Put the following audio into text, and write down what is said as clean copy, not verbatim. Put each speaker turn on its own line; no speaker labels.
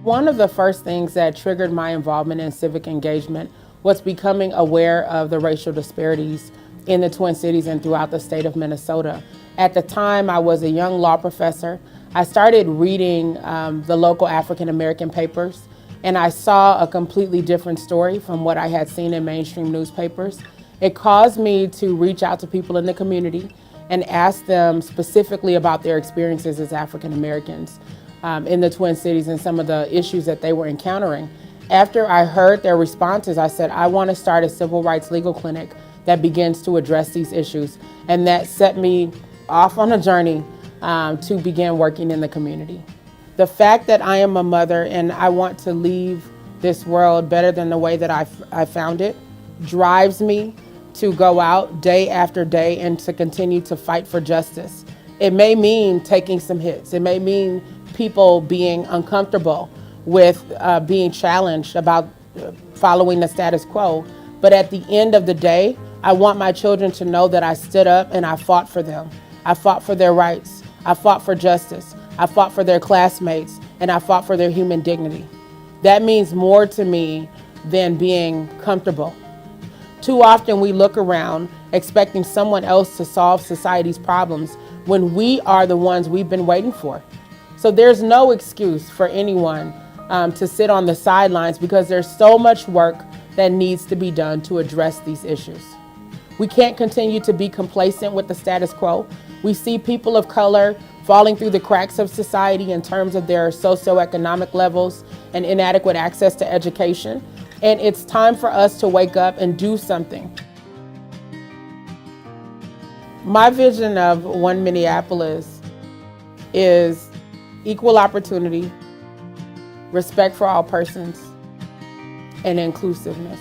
One of the first things that triggered my involvement in civic engagement was becoming aware of the racial disparities in the Twin Cities and throughout the state of Minnesota. At the time, I was a young law professor. I started reading the local African American papers, and I saw a completely different story from what I had seen in mainstream newspapers. It caused me to reach out to people in the community and ask them specifically about their experiences as African Americans in the Twin Cities and some of the issues that they were encountering. After I heard their responses, I said, I want to start a civil rights legal clinic that begins to address these issues. And that set me off on a journey to begin working in the community. The fact that I am a mother and I want to leave this world better than the way that I found it drives me to go out day after day and to continue to fight for justice. It may mean taking some hits. It may mean people being uncomfortable with being challenged about following the status quo. But at the end of the day, I want my children to know that I stood up and I fought for them. I fought for their rights. I fought for justice. I fought for their classmates, and I fought for their human dignity. That means more to me than being comfortable. Too often we look around expecting someone else to solve society's problems when we are the ones we've been waiting for. So there's no excuse for anyone to sit on the sidelines because there's so much work that needs to be done to address these issues. We can't continue to be complacent with the status quo. We see people of color falling through the cracks of society in terms of their socioeconomic levels and inadequate access to education. And it's time for us to wake up and do something. My vision of One Minneapolis is equal opportunity, respect for all persons, and inclusiveness.